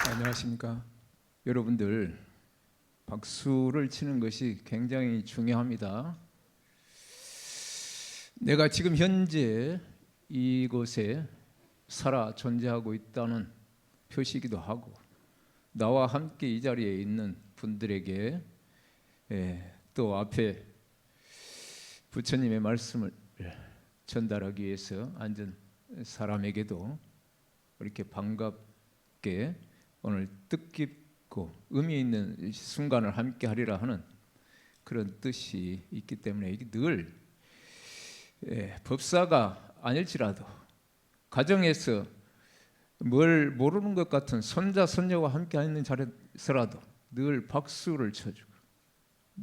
안녕하십니까. 여러분들, 박수를 치는 것이 굉장히 중요합니다. 내가 지금 현재 이곳에 살아 존재하고 있다는 표시이기도 하고, 나와 함께 이 자리에 있는 분들에게 또 앞에 부처님의 말씀을 전달하기 위해서 앉은 사람에게도 이렇게 반갑게 오늘 뜻깊고 의미 있는 순간을 함께 하리라 하는 그런 뜻이 있기 때문에, 이게 늘 법사가 아닐지라도 가정에서 뭘 모르는 것 같은 손자 손녀와 함께 있는 자리에서라도 늘 박수를 쳐주고,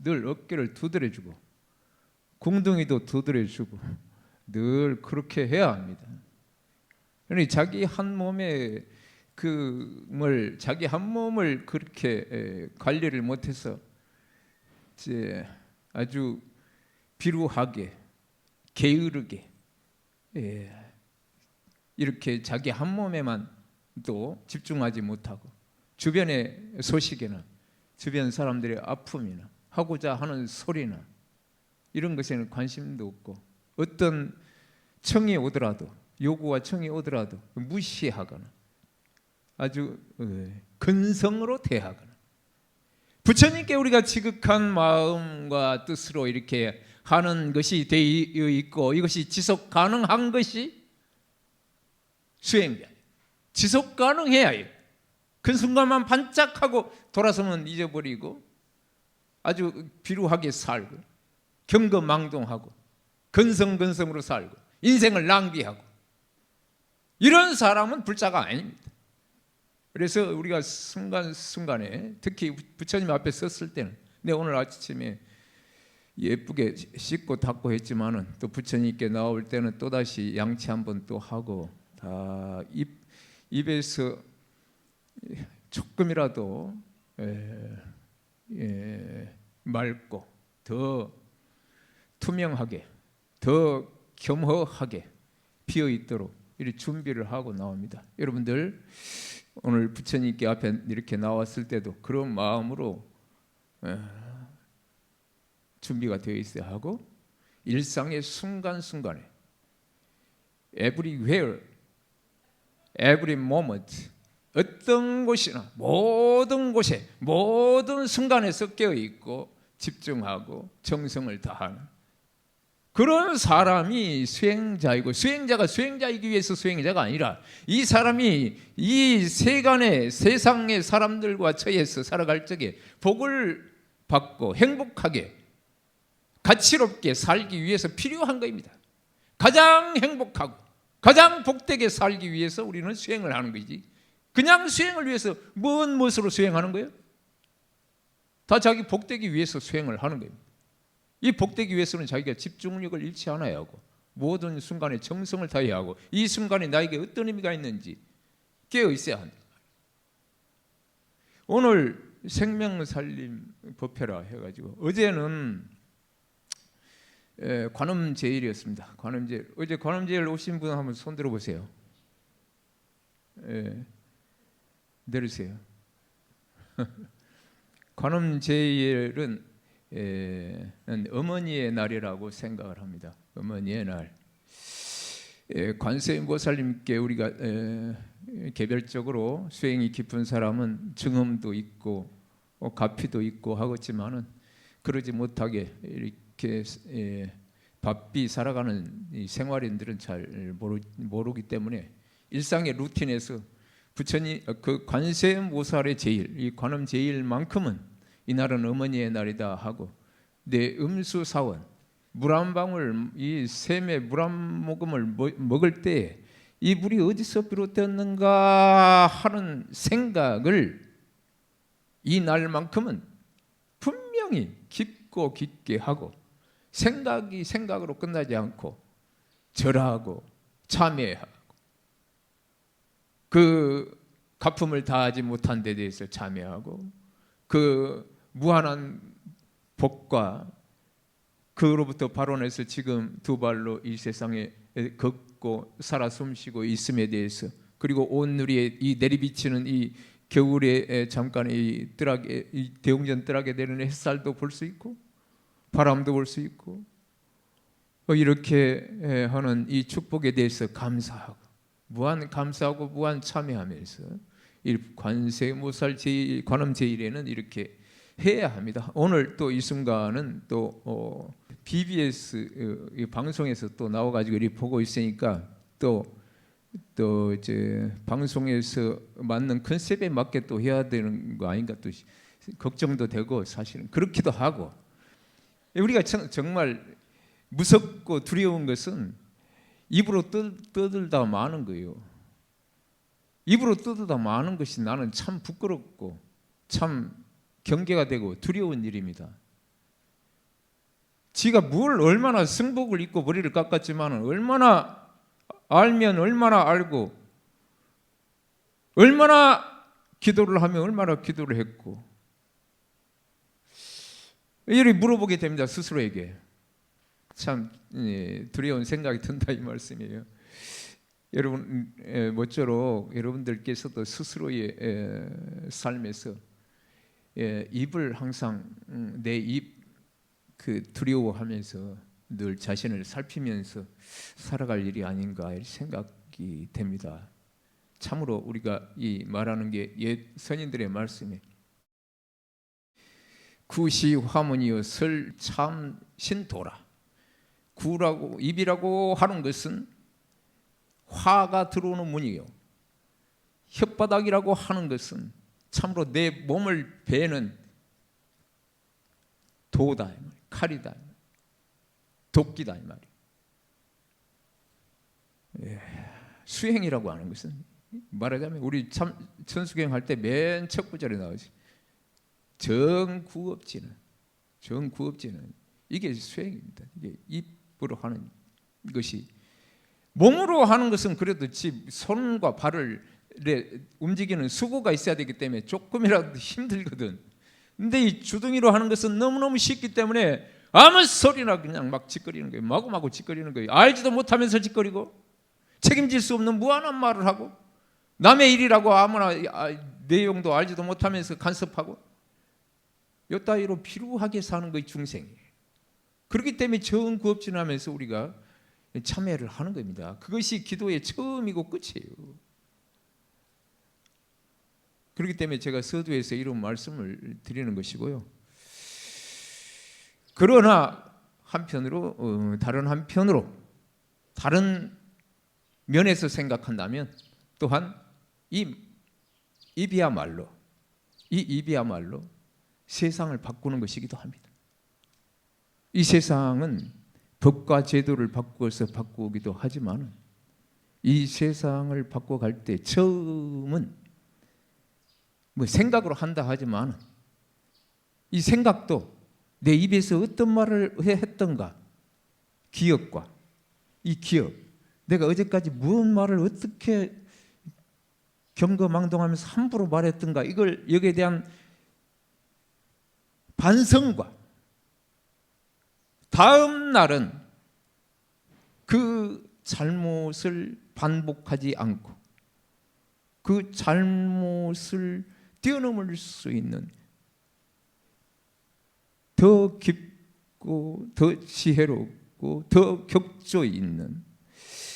늘 어깨를 두드려주고, 궁둥이도 두드려주고, 늘 그렇게 해야 합니다. 그러니 자기 한 몸에 자기 한 몸을 그렇게 관리를 못해서 이제 아주 비루하게, 게으르게 이렇게 자기 한 몸에만 또 집중하지 못하고, 주변의 소식에나 주변 사람들의 아픔이나 하고자 하는 소리나 이런 것에는 관심도 없고, 어떤 청이 오더라도, 요구와 청이 오더라도 무시하거나 아주 근성으로 대하거나, 부처님께 우리가 지극한 마음과 뜻으로 이렇게 하는 것이 되어 있고, 이것이 지속 가능한 것이 수행자, 지속 가능해야 해요. 그 순간만 반짝하고 돌아서면 잊어버리고 아주 비루하게 살고, 경거망동하고 근성으로 살고 인생을 낭비하고, 이런 사람은 불자가 아닙니다. 그래서 우리가 순간순간에, 특히 부처님 앞에 섰을 때는, 오늘 아침에 예쁘게 씻고 닦고 했지만은 또 부처님께 나올 때는 또다시 양치 한번 또 하고, 다 입에서 조금이라도 맑고 더 투명하게, 더 겸허하게 비어 있도록 이렇게 준비를 하고 나옵니다. 여러분들, 오늘 부처님께 앞에 이렇게 나왔을 때도 그런 마음으로 준비가 되어 있어야 하고, 일상의 순간순간에 everywhere, every moment, 어떤 곳이나 모든 곳에 모든 순간에 섞여 있고 집중하고 정성을 다하는 그런 사람이 수행자이고, 수행자가 수행자이기 위해서 수행자가 아니라 이 사람이 이 세간의 세상의 사람들과 처해서 살아갈 적에 복을 받고 행복하게 가치롭게 살기 위해서 필요한 것입니다. 가장 행복하고 가장 복되게 살기 위해서 우리는 수행을 하는 거지, 그냥 수행을 위해서 뭔 무엇으로 수행하는 거예요? 다 자기 복되기 위해서 수행을 하는 겁니다. 이 복되기 위해서는 자기가 집중력을 잃지 않아야 하고, 모든 순간에 정성을 다해야 하고, 이 순간에 나에게 어떤 의미가 있는지 깨어 있어야 한다. 오늘 생명살림 법회라 해가지고, 어제는 관음제일이었습니다. 관음제일. 어제 관음제일 오신 분 한번 손 들어보세요. 내리세요. 관음제일은 어머니의 날이라고 생각을 합니다. 어머니의 날. 관세음보살님께 우리가 개별적으로 수행이 깊은 사람은 증험도 있고 가피도 있고 하겠지만은, 그러지 못하게 이렇게 바삐 살아가는 이 생활인들은 잘 모르기 때문에, 일상의 루틴에서 부처님 그 관세음보살의 제일, 이 관음제일만큼은 이날은 어머니의 날이다 하고, 내 음수사원, 물 한 방울, 이 샘에 물 한 모금을 먹을 때 이 물이 어디서 비롯되었는가 하는 생각을 이 날만큼은 분명히 깊고 깊게 하고, 생각이 생각으로 끝나지 않고 절하고 참회하고, 그 가품을 다하지 못한 데 대해서 참회하고, 그 무한한 복과 그로부터 발원해서 지금 두 발로 이 세상에 걷고 살아 숨쉬고 있음에 대해서, 그리고 온 누리에 이 내리비치는 이 겨울에 잠깐 이 대웅전 뜰하게 되는 햇살도 볼 수 있고 바람도 볼 수 있고 이렇게 하는 이 축복에 대해서 감사하고 무한 감사하고 무한 참여하면서 이 관세음보살 관음 제일에는 이렇게 해야 합니다. 오늘 또 이 순간은 또 BBS 방송에서 또 나와가지고 이렇게 보고 있으니까 또 이제 방송에서 맞는 컨셉에 맞게 또 해야 되는 거 아닌가 또 걱정도 되고 사실은 그렇기도 하고 우리가 정말 무섭고 두려운 것은 입으로 떠들다 마는 거예요. 입으로 떠들다 마는 것이 나는 참 부끄럽고 참 경계가 되고 두려운 일입니다. 지가 뭘 얼마나 승복을 입고 머리를 깎았지만 얼마나 알면 얼마나 알고 얼마나 기도를 하면 얼마나 기도를 했고 이렇게 물어보게 됩니다. 스스로에게. 참 두려운 생각이 든다 이 말씀이에요. 여러분 모쪼록 여러분들께서도 스스로의 삶에서 입을 항상 내 입 두려워하면서 늘 자신을 살피면서 살아갈 일이 아닌가 이런 생각이 됩니다. 참으로 우리가 이 말하는 게 옛 선인들의 말씀에 구시 화문이여 설 참 신도라. 구라고 입이라고 하는 것은 화가 들어오는 문이요. 혓바닥이라고 하는 것은 참으로 내 몸을 베는 도다, 칼이다, 도끼다 이 말이에요. 수행이라고 하는 것은 말하자면 우리 참 천수경 할 때 맨 첫 구절에 나오지. 정구업지는 이게 수행입니다. 이게 입으로 하는 것이 몸으로 하는 것은 그래도 손과 발을 움직이는 수고가 있어야 되기 때문에 조금이라도 힘들거든. 근데 이 주둥이로 하는 것은 너무너무 쉽기 때문에 아무 소리나 그냥 막 짓거리는 거예요. 마구마구 짓거리는 거예요. 알지도 못하면서 짓거리고 책임질 수 없는 무한한 말을 하고 남의 일이라고 아무나 내용도 알지도 못하면서 간섭하고 요따위로 피루하게 사는 것이 중생이에요. 그렇기 때문에 정구업진하면서 우리가 참여를 하는 겁니다. 그것이 기도의 처음이고 끝이에요. 그렇기 때문에 제가 서두에서 이런 말씀을 드리는 것이고요. 그러나 다른 한편으로 다른 면에서 생각한다면 또한 이 입이야말로 세상을 바꾸는 것이기도 합니다. 이 세상은 법과 제도를 바꾸어서 바꾸기도 하지만 이 세상을 바꿔갈 때 처음은 생각으로 한다 하지만 이 생각도 내 입에서 어떤 말을 했던가 기억과 이 기억 내가 어제까지 무슨 말을 어떻게 경거망동하면서 함부로 말했던가 이걸 여기에 대한 반성과 다음 날은 그 잘못을 반복하지 않고 그 잘못을 뛰어넘을 수 있는 더 깊고 더 지혜롭고 더 격조 있는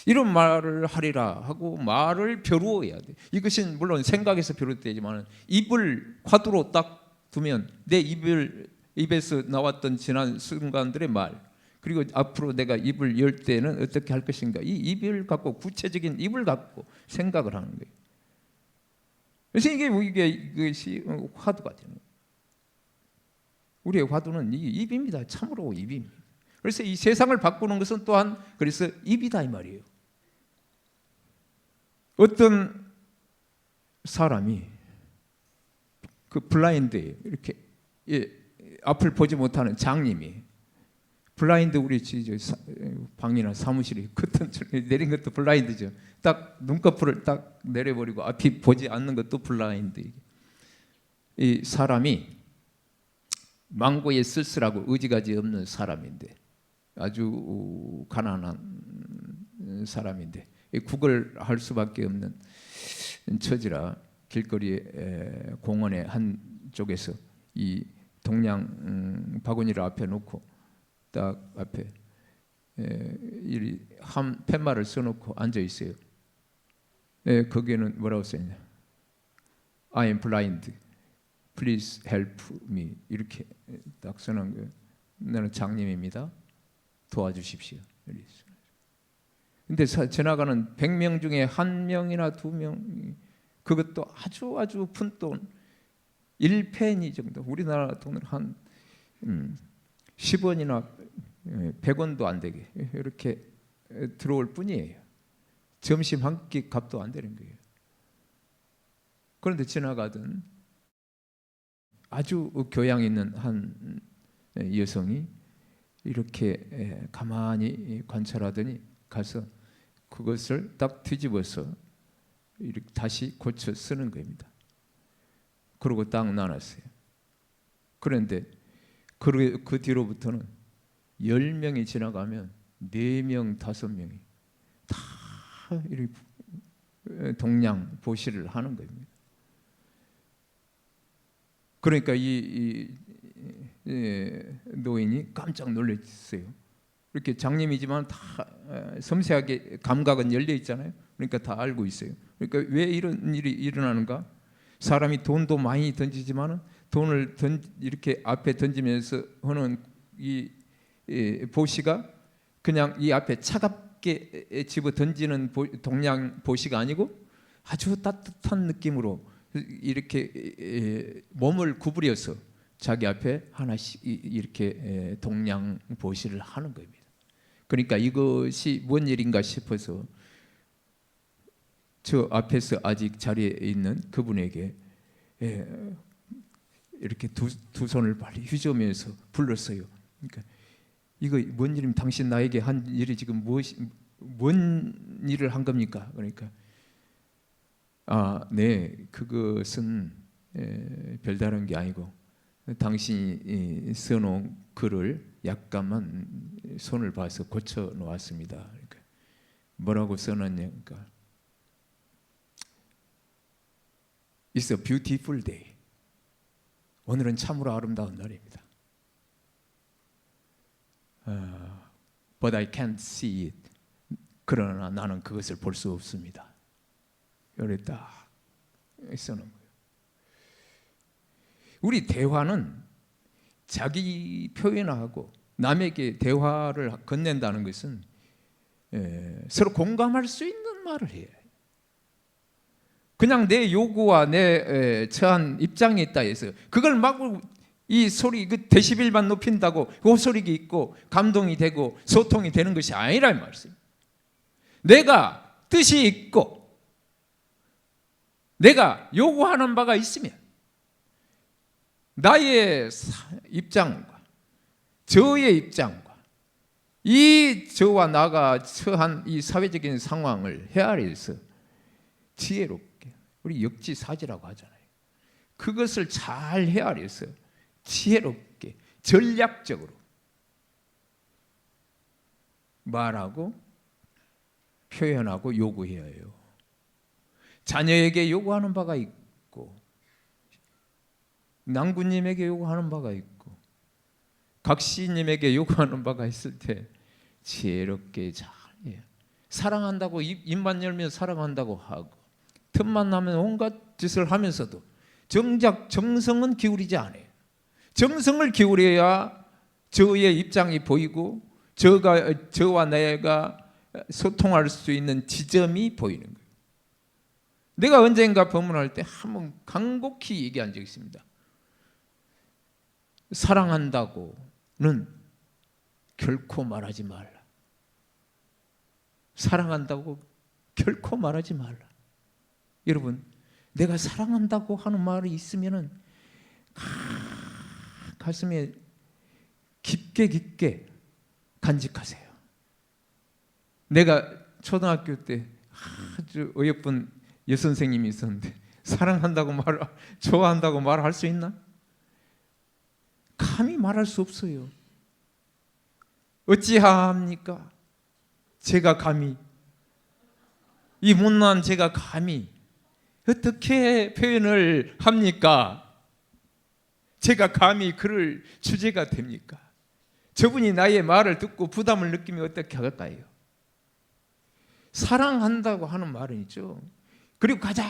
이런 말을 하리라 하고 말을 벼루어야 돼. 이것은 물론 생각에서 비롯되지만 입을 화두로 딱 두면 내 입에서 나왔던 지난 순간들의 말 그리고 앞으로 내가 입을 열 때는 어떻게 할 것인가 이 입을 갖고 구체적인 입을 갖고 생각을 하는 거예요. 그래서 이것이 화두가 되는 거예요. 우리의 화두는 이 입입니다. 참으로 입입니다. 그래서 이 세상을 바꾸는 것은 또한 그래서 입이다 이 말이에요. 어떤 사람이 그 블라인드예요. 이렇게 앞을 보지 못하는 장님이 블라인드 우리 방이나 사무실이 커튼 내린 것도 블라인드죠. 딱 눈꺼풀을 딱 내려버리고 앞이 보지 않는 것도 블라인드. 이 사람이 망고에 쓸쓸하고 의지가지 없는 사람인데 아주 가난한 사람인데 구걸할 수밖에 없는 처지라 길거리에 공원의 한 쪽에서 이 동양 바구니를 앞에 놓고 딱 앞에 한 팻말을 써놓고 앉아 있어요. 거기에는 뭐라고 써있냐? I am blind. Please help me. 이렇게 딱 써놓은 거예요. 나는 장님입니다. 도와주십시오. 근데 지나가는 100명 중에 1명이나 2명, 그것도 아주 푼돈 1페니 정도, 우리나라 돈으로 한 10원이나 100원도 안 되게 이렇게 들어올 뿐이에요. 점심 한 끼 값도 안 되는 거예요. 그런데 지나가던 아주 교양 있는 한 여성이 이렇게 가만히 관찰하더니 가서 그것을 딱 뒤집어서 이렇게 다시 고쳐 쓰는 겁니다. 그러고 딱 나눴어요. 그런데 그 뒤로부터는 10명이 지나가면 4명, 5명이 다 이렇게 동양 보시를 하는 겁니다. 그러니까 이 노인이 깜짝 놀랐어요. 이렇게 장님이지만 다 섬세하게 감각은 열려 있잖아요. 그러니까 다 알고 있어요. 그러니까 왜 이런 일이 일어나는가? 사람이 돈도 많이 던지지만 돈을 이렇게 앞에 던지면서 하는 이 보시가 그냥 이 앞에 차갑게 집어 던지는 동양 보시가 아니고 아주 따뜻한 느낌으로 이렇게 몸을 구부려서 자기 앞에 하나씩 이렇게 동양 보시를 하는 겁니다. 그러니까 이것이 뭔 일인가 싶어서 저 앞에서 아직 자리에 있는 그분에게 이렇게 두 손을 빨리 휘저으면서 불렀어요. 그러니까 이거 뭔 일이면 당신 나에게 한 일이 지금 뭔 일을 한 겁니까? 그러니까 네, 그것은 별다른 게 아니고 당신이 써놓은 글을 약간만 손을 봐서 고쳐 놓았습니다. 그러니까 뭐라고 써놨냐니까 It's a beautiful day. 오늘은 참으로 아름다운 날입니다. But I can't see it. 그러나 나는 그것을 볼 수 없습니다. 이랬다 써놓은 거예요. 우리 대화는 자기 표현하고 남에게 대화를 건넨다는 것은 서로 공감할 수 있는 말을 해야 해요. 그냥 내 요구와 내 처한 입장이 있다 해서 그걸 막 이 소리 그 데시벨만 높인다고 그 소리가 있고 감동이 되고 소통이 되는 것이 아니란 말씀입니다. 내가 뜻이 있고 내가 요구하는 바가 있으면 나의 입장과 저의 입장과 이 저와 나가 처한 이 사회적인 상황을 헤아려서 지혜롭게, 우리 역지사지라고 하잖아요. 그것을 잘 헤아려서 지혜롭게 전략적으로 말하고 표현하고 요구해야 해요. 자녀에게 요구하는 바가 있고 낭구님에게 요구하는 바가 있고 각시님에게 요구하는 바가 있을 때 지혜롭게 잘 사랑한다고 입만 열면 사랑한다고 하고 틈만 나면 온갖 짓을 하면서도 정작 정성은 기울이지 않아요. 정성을 기울여야 저의 입장이 보이고 저와 내가 소통할 수 있는 지점이 보이는 거예요. 내가 언젠가 법문할 때 한번 간곡히 얘기한 적이 있습니다. 사랑한다고는 결코 말하지 말라. 사랑한다고 결코 말하지 말라. 여러분, 내가 사랑한다고 하는 말이 있으면은 가슴에 깊게 간직하세요. 내가 초등학교 때 아주 어여쁜 여선생님이 있었는데 사랑한다고 좋아한다고 말할 수 있나? 감히 말할 수 없어요. 어찌합니까? 제가 감히 이 못난 제가 감히 어떻게 표현을 합니까? 제가 감히 그럴 주제가 됩니까? 저분이 나의 말을 듣고 부담을 느끼면 어떻게 할까요? 사랑한다고 하는 말은 있죠. 그리고 가장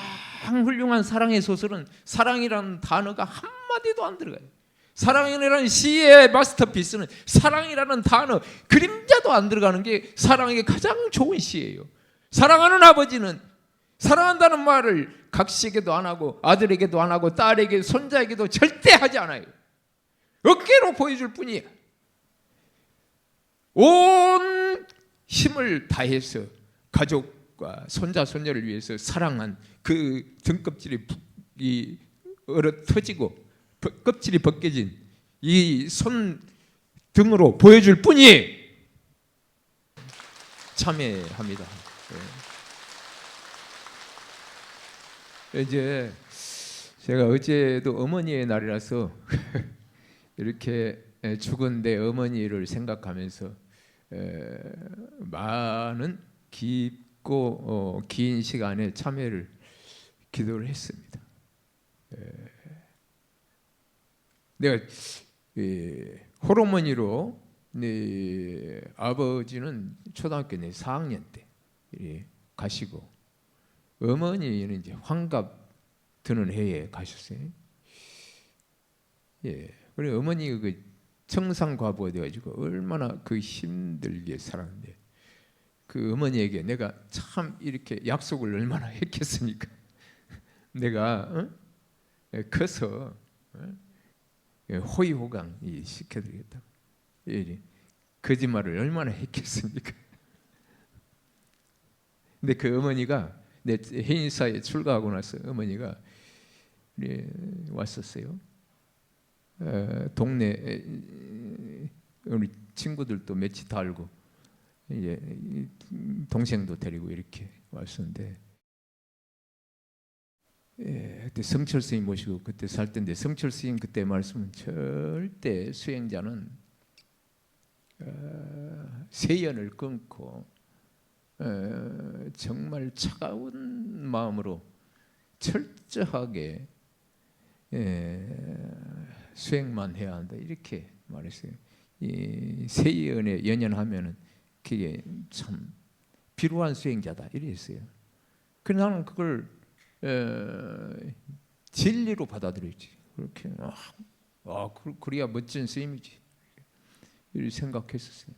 훌륭한 사랑의 소설은 사랑이라는 단어가 한마디도 안 들어가요. 사랑이라는 시의 마스터피스는 사랑이라는 단어 그림자도 안 들어가는 게 사랑에게 가장 좋은 시예요. 사랑하는 아버지는 사랑한다는 말을 각시에게도 안 하고 아들에게도 안 하고 딸에게 손자에게도 절대 하지 않아요. 어깨로 보여줄 뿐이야. 온 힘을 다해서 가족과 손자 손녀를 위해서 사랑한 그 등껍질이 얼어 터지고 껍질이 벗겨진 이 손 등으로 보여줄 뿐이에요. 참회합니다. 이제 제가 어제도 어머니의 날이라서 이렇게 죽은 내 어머니를 생각하면서 많은 깊고 긴 시간에 참회를 기도를 했습니다. 내가 홀어머니로 아버지는 초등학교 4학년 때 가시고 어머니는 이제 환갑 드는 해에 가셨어요. 그리고 어머니가 그 청산과부가 돼가지고 얼마나 그 힘들게 살았는데 그 어머니에게 내가 참 이렇게 약속을 얼마나 했겠습니까? 내가 커서 호의호강 시켜드리겠다. 거짓말을 얼마나 했겠습니까? 근데 그 어머니가 내 해인사에 출가하고 나서 어머니가 왔었어요. 동네 우리 친구들도 며칠 다 알고 이제 동생도 데리고 이렇게 왔었는데 그때 성철 스님 모시고 그때 살 때인데 성철 스님 그때 말씀은 절대 수행자는 세연을 끊고 정말 차가운 마음으로 철저하게 수행만 해야 한다 이렇게 말했어요. 이 세연에 연연하면은 그게 참 비루한 수행자다 이랬어요. 그래서 나는 그걸 진리로 받아들였지. 그렇게 그래야 멋진 스님이지 이렇게 생각했었어요.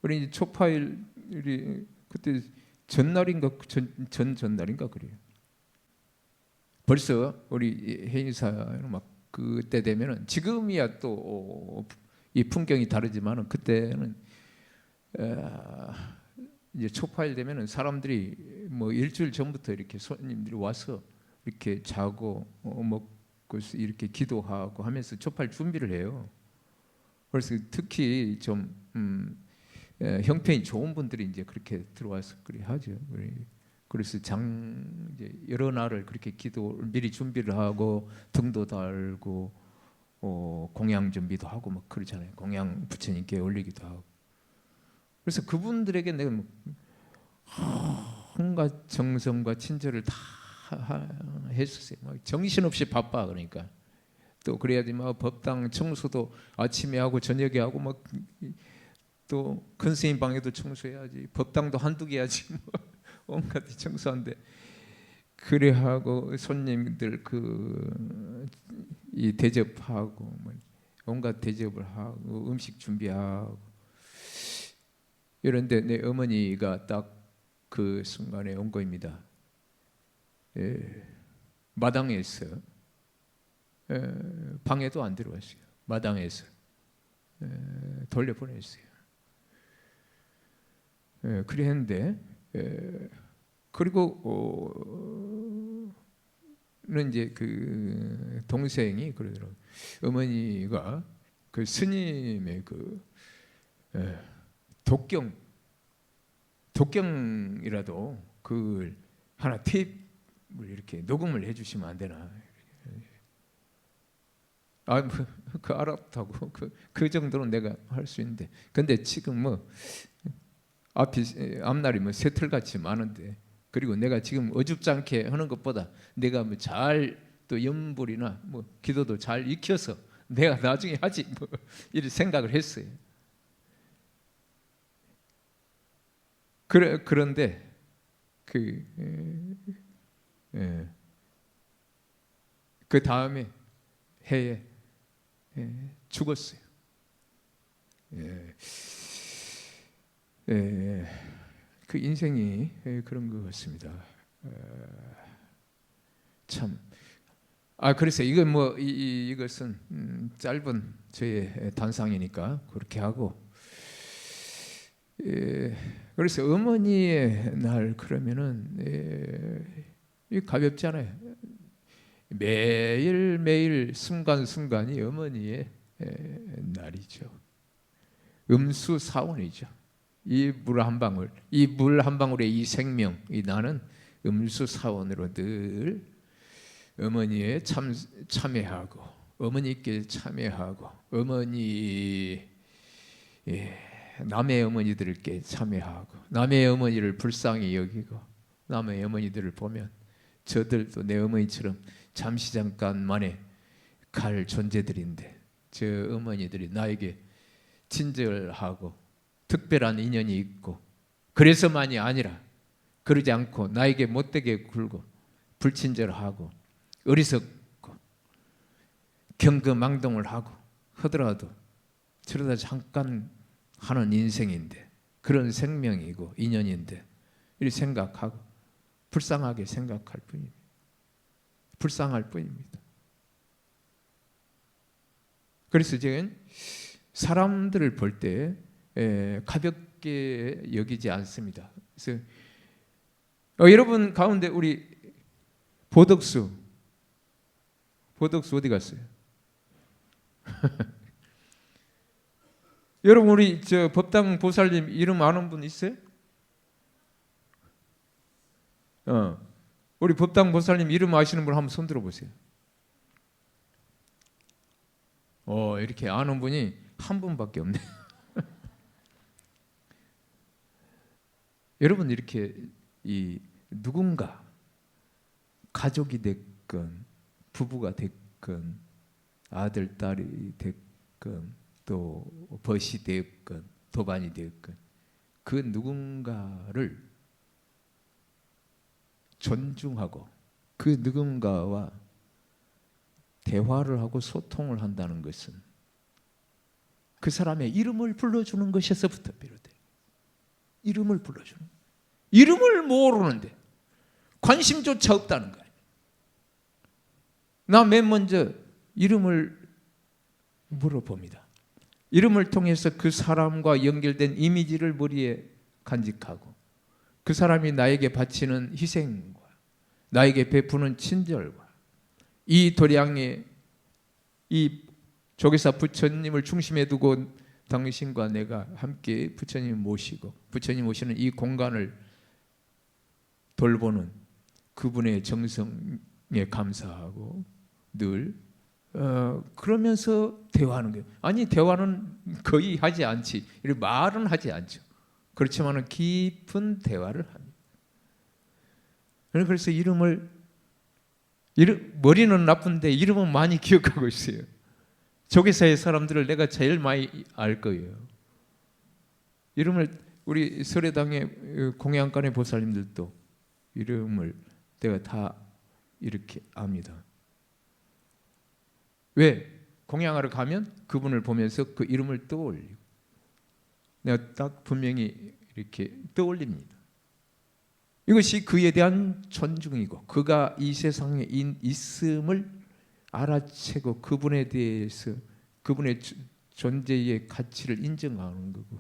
우리 이제 초파일이 그때 전날인가 전날인가 그래요. 벌써 우리 해인사는 막 그때 되면은 지금이야 또 이 풍경이 다르지만은 그때는 이제 초파일 되면은 사람들이 뭐 일주일 전부터 이렇게 손님들이 와서 이렇게 자고 먹고 이렇게 기도하고 하면서 초파일 준비를 해요. 그래서 특히 좀 형편이 좋은 분들이 이제 그렇게 들어와서 그래 하죠. 그래서 이제 여러 날을 그렇게 기도 미리 준비를 하고 등도 달고 공양 준비도 하고 막 그러잖아요. 공양 부처님께 올리기도 하고. 그래서 그분들에게 내가 온갖 정성과 친절을 다 했었어요. 막 정신없이 바빠 그러니까. 또 그래야지 막 법당 청소도 아침에 하고 저녁에 하고 막 또 큰 스님 방에도 청소해야지. 법당도 한두 개 해야지. 뭐 온갖 청소한데 그래 하고 손님들 이 대접하고 뭐 온갖 대접을 하고 음식 준비하고 이런데 내 어머니가 딱 그 순간에 온 거입니다. 마당에서 방에도 안 들어왔어요. 마당에서 돌려보냈어요. 그래 했는데 그리고 이제 그 동생이 그러더라고요. 어머니가 그 스님의 그 독경이라도 그걸 하나 테이프를 이렇게 녹음을 해주시면 안 되나? 그 알았다고 그 정도는 내가 할 수 있는데, 근데 지금 뭐 앞날이 뭐 새틀같이 많은데 그리고 내가 지금 어줍잖게 하는 것보다 내가 뭐 잘 또 염불이나 뭐 기도도 잘 익혀서 내가 나중에 하지 뭐 이런 생각을 했어요. 그런데 그 다음에 해에 죽었어요. 그 인생이 그런 것 같습니다. 참. 그래서 이건 뭐 이것은 짧은 저의 단상이니까 그렇게 하고. 그래서 어머니의 날 그러면은 가볍잖아요. 매일 매일 순간순간이 어머니의 날이죠. 음수사원이죠. 이 물 한 방울, 이 물 한 방울의 이 생명, 이 나는 음수사원으로 늘 어머니에 참여하고 어머니께 참여하고 어머니 남의 어머니들께 참여하고 남의 어머니를 불쌍히 여기고 남의 어머니들을 보면 저들도 내 어머니처럼 잠시 잠깐만에 갈 존재들인데 저 어머니들이 나에게 친절하고 특별한 인연이 있고 그래서만이 아니라 그러지 않고 나에게 못되게 굴고 불친절하고 어리석고 경거망동을 하고 하더라도 저러다 잠깐 하는 인생인데 그런 생명이고 인연인데 이렇게 생각하고 불쌍하게 생각할 뿐입니다. 불쌍할 뿐입니다. 그래서 저는 사람들을 볼 때 가볍게 여기지 않습니다. 그래서 여러분 가운데 우리 보덕수 어디 갔어요? 여러분 우리 저 법당 보살님 이름 아는 분 있어요? 우리 법당 보살님 이름 아시는 분 한번 손 들어보세요. 이렇게 아는 분이 한 분밖에 없네. 여러분 이렇게 이 누군가 가족이 됐건 부부가 됐건 아들 딸이 됐건 또 벗이 됐건 도반이 됐건 그 누군가를 존중하고 그 누군가와 대화를 하고 소통을 한다는 것은 그 사람의 이름을 불러주는 것에서부터 비롯돼요. 이름을 불러주는 거예요. 이름을 모르는데 관심조차 없다는 거예요. 나 맨 먼저 이름을 물어봅니다. 이름을 통해서 그 사람과 연결된 이미지를 머리에 간직하고 그 사람이 나에게 바치는 희생과 나에게 베푸는 친절과 이 도량에 이 조계사 부처님을 중심에 두고 당신과 내가 함께 부처님 모시고 부처님 모시는 이 공간을 돌보는 그분의 정성에 감사하고 늘 그러면서 대화하는 거예요. 아니 대화는 거의 하지 않지. 이렇게 말은 하지 않죠. 그렇지만은 깊은 대화를 합니다. 그래서 머리는 나쁜데 이름은 많이 기억하고 있어요. 조계사의 사람들을 내가 제일 많이 알 거예요. 이름을 우리 설해당의 공양간의 보살님들도 이름을 내가 다 이렇게 압니다. 왜? 공양하러 가면 그분을 보면서 그 이름을 떠올리고 내가 딱 분명히 이렇게 떠올립니다. 이것이 그에 대한 존중이고 그가 이 세상에 있음을 알아채고 그분에 대해서 그분의 존재의 가치를 인정하는 거고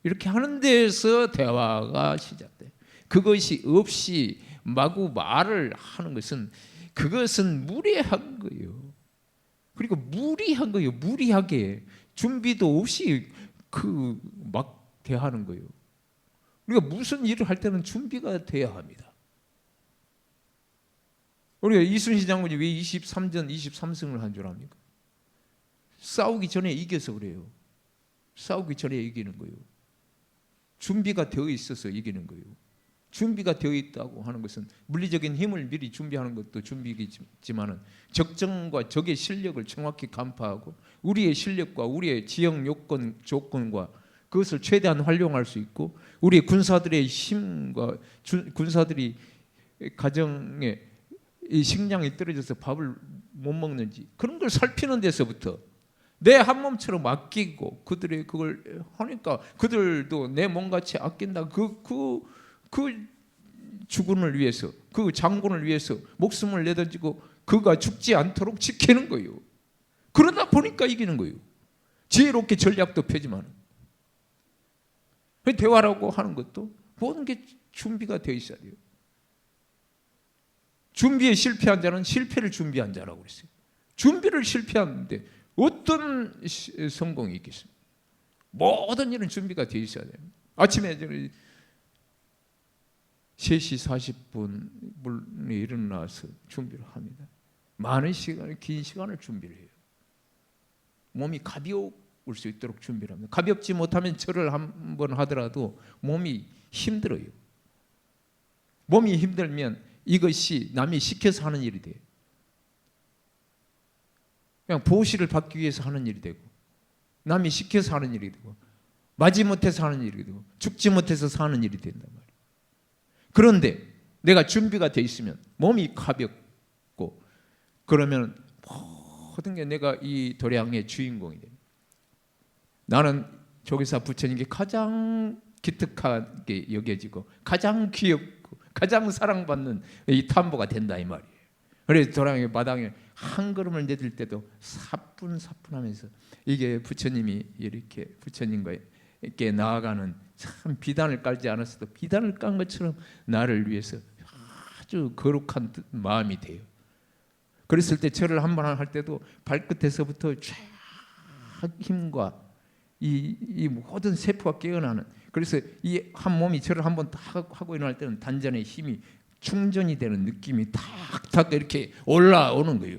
이렇게 하는 데에서 대화가 시작돼요. 그것이 없이 마구 말을 하는 것은 그것은 무례한 거예요. 그리고 무리한 거예요. 무리하게 준비도 없이 막 대하는 거예요. 우리가 무슨 일을 할 때는 준비가 돼야 합니다. 우리가 이순신 장군이 왜 23전 23승을 한 줄 압니까? 싸우기 전에 이겨서 그래요. 싸우기 전에 이기는 거예요. 준비가 되어 있어서 이기는 거예요. 준비가 되어 있다고 하는 것은 물리적인 힘을 미리 준비하는 것도 준비이지만은 적정과 적의 실력을 정확히 간파하고 우리의 실력과 우리의 지형 요건 조건과 그것을 최대한 활용할 수 있고 우리 군사들의 힘과 군사들이 가정에 이 식량이 떨어져서 밥을 못 먹는지 그런 걸 살피는 데서부터 내 한 몸처럼 아끼고 그들의 그걸 하니까 그들도 내 몸같이 아낀다. 그 주군을 위해서 그 장군을 위해서 목숨을 내던지고 그가 죽지 않도록 지키는 거예요. 그러다 보니까 이기는 거예요. 지혜롭게 전략도 펴지만 대화라고 하는 것도 모든 게 준비가 되어 있어야 돼요. 준비에 실패한 자는 실패를 준비한 자라고 그랬어요. 준비를 실패하는데 어떤 성공이 있겠습니까? 모든 일은 준비가 되어 있어야 돼요. 아침에 3시 40분에 일어나서 준비를 합니다. 많은 시간을, 긴 시간을 준비를 해요. 몸이 가벼울 수 있도록 준비를 합니다. 가볍지 못하면 절을 한번 하더라도 몸이 힘들어요. 몸이 힘들면 이것이 남이 시켜서 하는 일이 돼요. 그냥 보시를 받기 위해서 하는 일이 되고 남이 시켜서 하는 일이 되고 마지못해서 하는 일이 되고 죽지 못해서 사는 일이 된단 말이에요. 그런데 내가 준비가 돼 있으면 몸이 가볍고 그러면 모든 게 내가 이 도량의 주인공이 됩니다. 나는 조계사 부처님께 가장 기특하게 여겨지고 가장 귀엽고 가장 사랑받는 이 탐보가 된다 이 말이에요. 그래서 도량의 마당에 한 걸음을 내딜 때도 사뿐사뿐하면서 이게 부처님이 이렇게 부처님과 이렇게 나아가는 참 비단을 깔지 않았어도 비단을 깐 것처럼 나를 위해서 아주 거룩한 마음이 돼요. 그랬을 때 절을 한 번 할 때도 발끝에서부터 쫙 힘과 이 모든 세포가 깨어나는 그래서 이 한 몸이 절을 한 번 하고 일어날 때는 단전의 힘이 충전이 되는 느낌이 탁탁 이렇게 올라오는 거예요.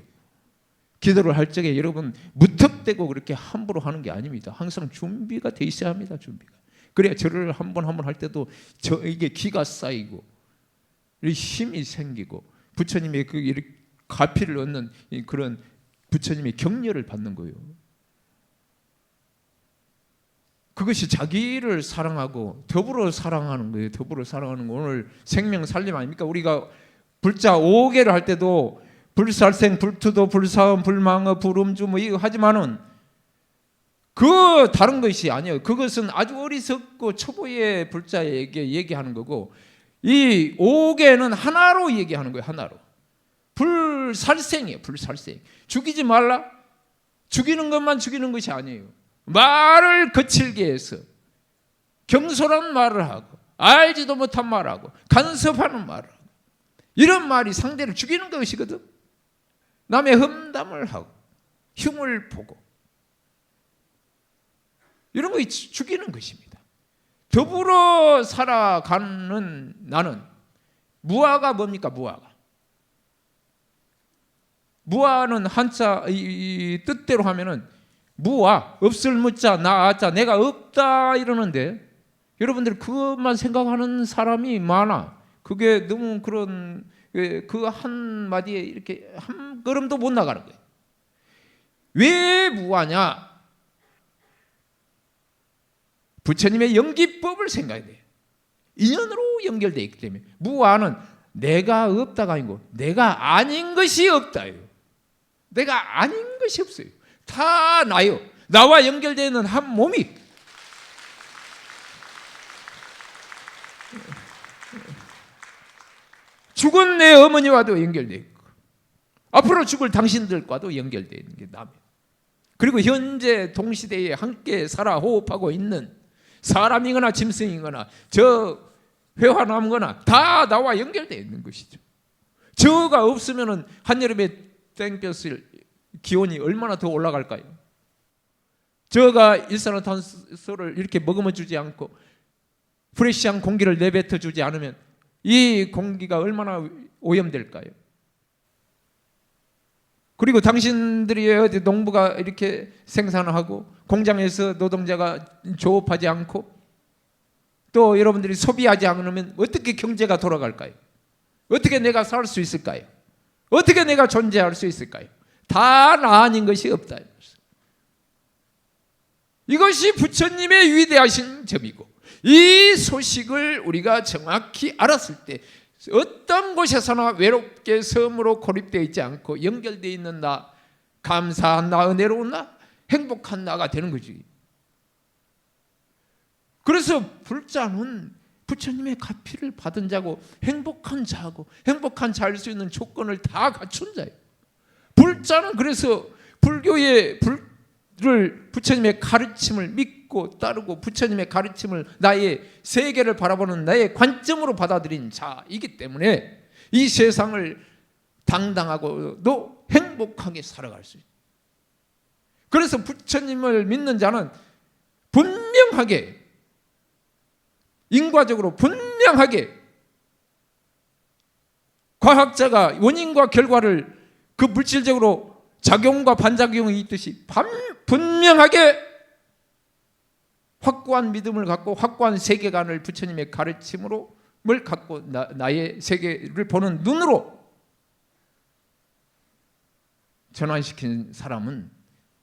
기도를 할 적에 여러분 무턱대고 그렇게 함부로 하는 게 아닙니다. 항상 준비가 돼 있어야 합니다. 준비가. 그래야 절을 한 번 할 때도 이게 기가 쌓이고 힘이 생기고 부처님의 그 이렇게 가피를 얻는 그런 부처님의 격려를 받는 거예요. 그것이 자기를 사랑하고 더불어 사랑하는 거예요. 더불어 사랑하는 거. 오늘 생명 살림 아닙니까? 우리가 불자 5개를 할 때도 불살생, 불투도, 불사음, 불망어, 불음주 뭐 이거 하지만은 그 다른 것이 아니에요. 그것은 아주 어리석고 초보의 불자에게 얘기하는 거고 이 5개는 하나로 얘기하는 거예요. 하나로. 불살생이에요. 불살생. 죽이지 말라. 죽이는 것만 죽이는 것이 아니에요. 말을 거칠게 해서 경솔한 말을 하고 알지도 못한 말을 하고 간섭하는 말을 하고 이런 말이 상대를 죽이는 것이거든. 남의 험담을 하고 흉을 보고 이런 거 죽이는 것입니다. 더불어 살아가는 나는 무아가 뭡니까? 무아는 한자 이 뜻대로 하면은 무아 없을 무자 나아자 내가 없다 이러는데 여러분들 그것만 생각하는 사람이 많아. 그게 너무 그런 그 한마디에 이렇게 한 걸음도 못 나가는 거예요. 왜 무아냐? 부처님의 연기법을 생각해야 돼요. 인연으로 연결되어 있기 때문에 무아는 내가 없다가 아니고 내가 아닌 것이 없다요. 내가 아닌 것이 없어요. 다 나요. 나와 연결되는 한 몸이 죽은 내 어머니와도 연결되어 있고 앞으로 죽을 당신들과도 연결되어 있는 게 나입니다. 그리고 현재 동시대에 함께 살아 호흡하고 있는 사람이거나 짐승이거나 저 회화나무거나 다 나와 연결되어 있는 것이죠. 저가 없으면 한여름에 땡볕을 기온이 얼마나 더 올라갈까요? 저가 일산화탄소를 이렇게 머금어 주지 않고 프레시한 공기를 내뱉어 주지 않으면 이 공기가 얼마나 오염될까요? 그리고 당신들이 어디 농부가 이렇게 생산하고 공장에서 노동자가 조업하지 않고 또 여러분들이 소비하지 않으면 어떻게 경제가 돌아갈까요? 어떻게 내가 살 수 있을까요? 어떻게 내가 존재할 수 있을까요? 다 나 아닌 것이 없다. 이것이 부처님의 위대하신 점이고, 이 소식을 우리가 정확히 알았을 때 어떤 곳에서나 외롭게 섬으로 고립되어 있지 않고 연결되어 있는 나, 감사한 나, 은혜로운 나, 행복한 나가 되는 거지. 그래서 불자는 부처님의 가피를 받은 자고 행복한 자고 행복한 자일 수 있는 조건을 다 갖춘 자예요. 불자는 그래서 불교의 불을 부처님의 가르침을 믿고 따르고 부처님의 가르침을 나의 세계를 바라보는 나의 관점으로 받아들인 자이기 때문에 이 세상을 당당하고도 행복하게 살아갈 수 있어요. 그래서 부처님을 믿는 자는 분명하게, 인과적으로 분명하게 과학자가 원인과 결과를 그 물질적으로 작용과 반작용이 있듯이 분명하게 확고한 믿음을 갖고 확고한 세계관을 부처님의 가르침으로 갖고 나의 세계를 보는 눈으로 전환시킨 사람은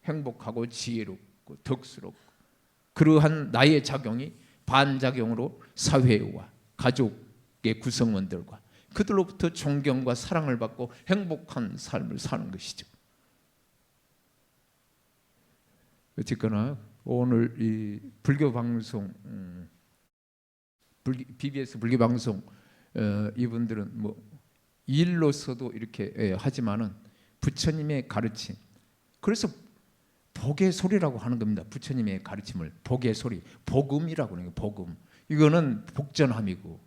행복하고 지혜롭고 덕스럽고, 그러한 나의 작용이 반작용으로 사회와 가족의 구성원들과 그들로부터 존경과 사랑을 받고 행복한 삶을 사는 것이죠. 어쨌거나 오늘 이 불교 방송, BBS 불교 방송 이분들은 뭐 일로서도 이렇게 하지만은 부처님의 가르침, 그래서 복의 소리라고 하는 겁니다. 부처님의 가르침을 복의 소리, 복음이라고 하는 거예요. 복음. 이거는 복전함이고,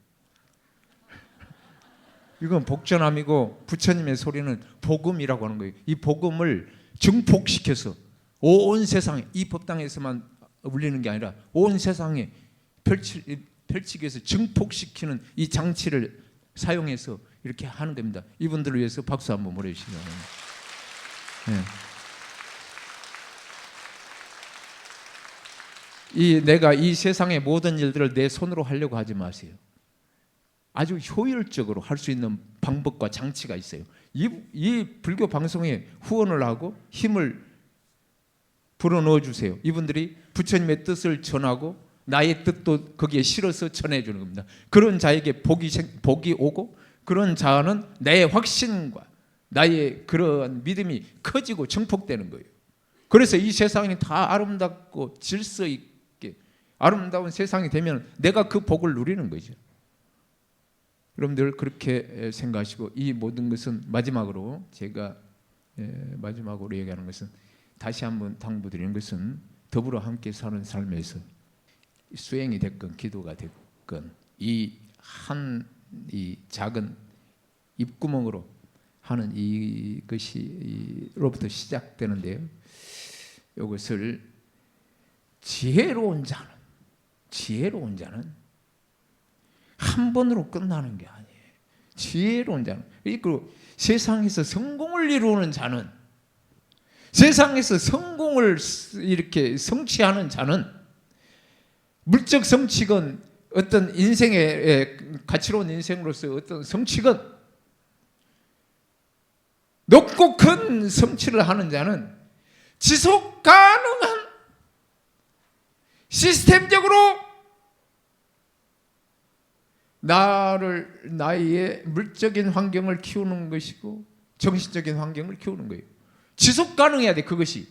이건 복전함이고, 부처님의 소리는 복음이라고 하는 거예요. 이 복음을 증폭시켜서 온 세상에, 이 법당에서만 울리는 게 아니라 온 세상에 펼치기 위해서 증폭시키는 이 장치를 사용해서 이렇게 하는 겁니다. 이분들을 위해서 박수 한번 보내주시기 바랍니다. 네. 내가 이 세상의 모든 일들을 내 손으로 하려고 하지 마세요. 아주 효율적으로 할 수 있는 방법과 장치가 있어요. 이 불교 방송에 후원을 하고 힘을 불어넣어 주세요. 이분들이 부처님의 뜻을 전하고 나의 뜻도 거기에 실어서 전해주는 겁니다. 그런 자에게 복이 오고, 그런 자는 내 확신과 나의 그런 믿음이 커지고 증폭되는 거예요. 그래서 이 세상이 다 아름답고 질서 있게 아름다운 세상이 되면 내가 그 복을 누리는 거죠. 여러분들 그렇게 생각하시고, 이 모든 것은 마지막으로 제가 마지막으로 얘기하는 것은, 다시 한번 당부드리는 것은, 더불어 함께 사는 삶에서 수행이 됐건 기도가 됐건 이 작은 입구멍으로 하는 이것이로부터 시작되는데요. 이것을 지혜로운 자는 한 번으로 끝나는 게 아니에요. 지혜로운 자는, 그리고 세상에서 성공을 이루는 자는, 세상에서 성공을 이렇게 성취하는 자는, 물적 성취건 어떤 인생의 가치로운 인생으로서 어떤 성취건, 높고 큰 성취를 하는 자는 지속 가능한 시스템적으로 나의 물적인 환경을 키우는 것이고 정신적인 환경을 키우는 거예요. 지속 가능해야 돼. 그것이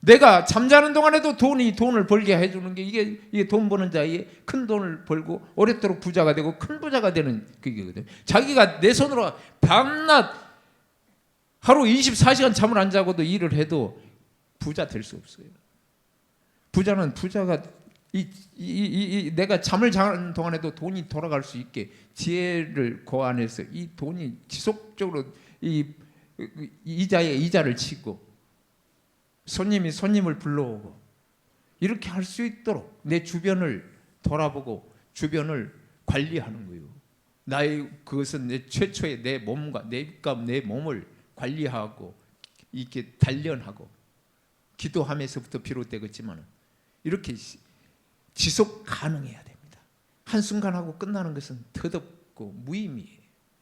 내가 잠자는 동안에도 돈을 벌게 해주는 게 이게 돈 버는 자의 큰 돈을 벌고 오랫도록 부자가 되고 큰 부자가 되는 그게거든. 자기가 내 손으로 밤낮 하루 24시간 잠을 안 자고도 일을 해도 부자 될 수 없어요. 부자가 내가 잠을 자는 동안에도 돈이 돌아갈 수 있게 지혜를 고안해서 이 돈이 지속적으로 이자에 이자를 치고 손님이 손님을 불러오고 이렇게 할 수 있도록 내 주변을 돌아보고 주변을 관리하는 거예요. 그것은 내 최초의 내 몸과 내 몸을 관리하고 이렇게 단련하고 기도하면서부터 비롯되겠지만 이렇게 지속 가능해야 됩니다. 한순간하고 끝나는 것은 덧없고 무의미해요.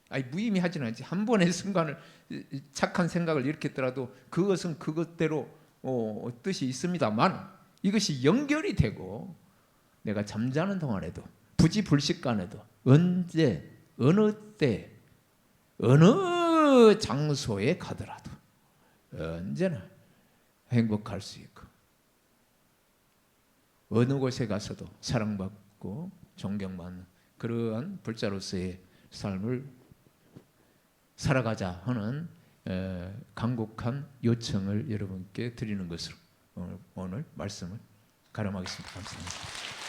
아니 무의미하지는 않지. 한 번의 순간을 착한 생각을 일으켰더라도 그것은 그것대로 뜻이 있습니다만 이것이 연결이 되고 내가 잠자는 동안에도 부지불식간에도 언제 어느 때 어느 장소에 가더라도 언제나 행복할 수 있고 어느 곳에 가서도 사랑받고 존경받는 그러한 불자로서의 삶을 살아가자 하는 간곡한 요청을 여러분께 드리는 것으로 오늘 말씀을 가름하겠습니다. 감사합니다.